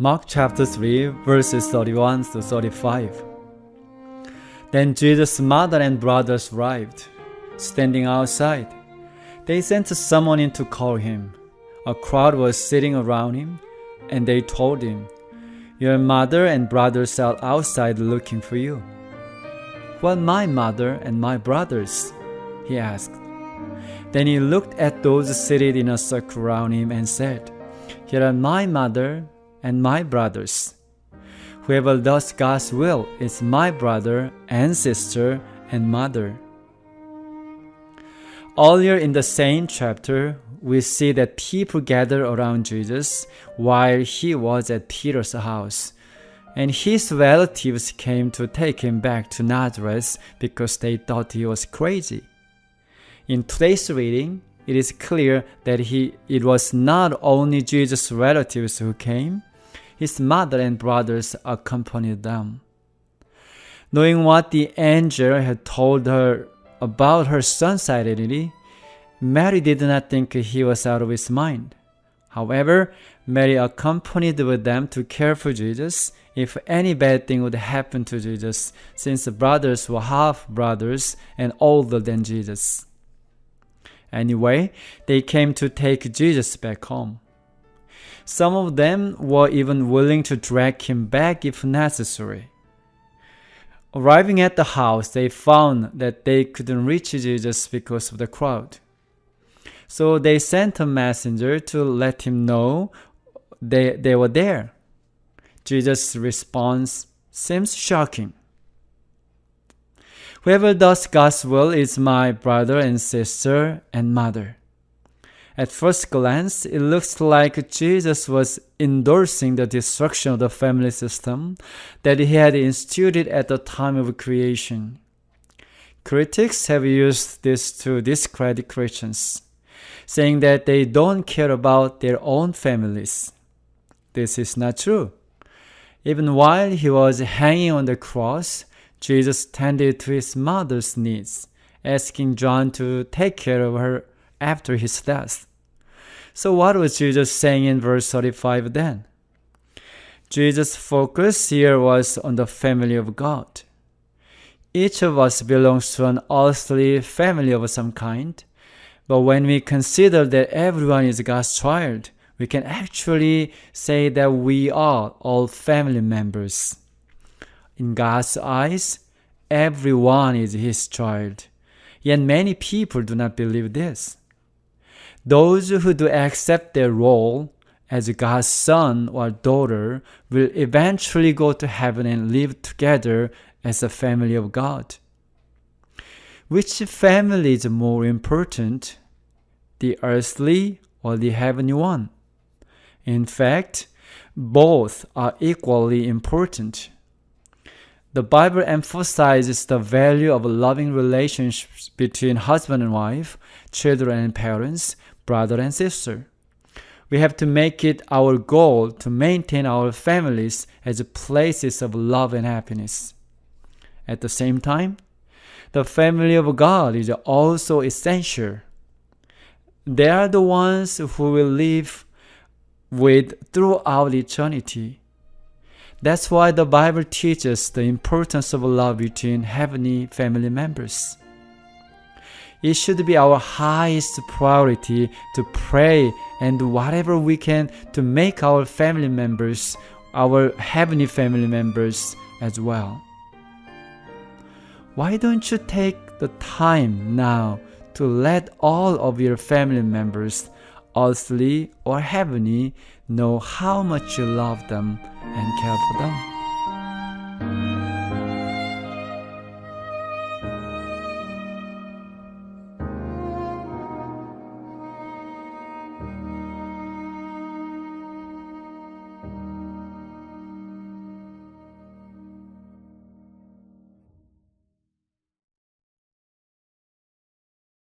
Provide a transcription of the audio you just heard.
Mark chapter 3, verses 31 to 35. Then Jesus' mother and brothers arrived, standing outside. They sent someone in to call him. A crowd was sitting around him, and they told him, "Your mother and brothers are outside looking for you." "What, my mother and my brothers?" he asked. Then he looked at those seated in a circle around him and said, "Here are my mother and my brothers. Whoever does God's will is my brother and sister and mother." Earlier in the same chapter, we see that people gathered around Jesus while he was at Peter's house, and his relatives came to take him back to Nazareth because they thought he was crazy. In today's reading, it is clear that it was not only Jesus' relatives who came, his mother and brothers accompanied them. Knowing what the angel had told her about her son's identity, Mary did not think he was out of his mind. However, Mary accompanied with them to care for Jesus if any bad thing would happen to Jesus, since the brothers were half-brothers and older than Jesus. Anyway, they came to take Jesus back home. Some of them were even willing to drag him back if necessary. Arriving at the house, they found that they couldn't reach Jesus because of the crowd. So they sent a messenger to let him know they were there. Jesus' response seems shocking. "Whoever does God's will is my brother and sister and mother." At first glance, it looks like Jesus was endorsing the destruction of the family system that he had instituted at the time of creation. Critics have used this to discredit Christians, saying that they don't care about their own families. This is not true. Even while he was hanging on the cross, Jesus tended to his mother's needs, asking John to take care of her after his death. So what was Jesus saying in verse 35 then? Jesus' focus here was on the family of God. Each of us belongs to an earthly family of some kind, but when we consider that everyone is God's child, we can actually say that we are all family members. In God's eyes, everyone is his child. Yet many people do not believe this. Those who do accept their role as God's son or daughter will eventually go to heaven and live together as a family of God. Which family is more important, the earthly or the heavenly one? In fact, both are equally important. The Bible emphasizes the value of loving relationships between husband and wife, children and parents, brother and sister. We have to make it our goal to maintain our families as places of love and happiness. At the same time, the family of God is also essential. They are the ones who will live with throughout eternity. That's why the Bible teaches the importance of love between heavenly family members. It should be our highest priority to pray and do whatever we can to make our family members our heavenly family members as well. Why don't you take the time now to let all of your family members, earthly or heavenly, know how much you love them and care for them?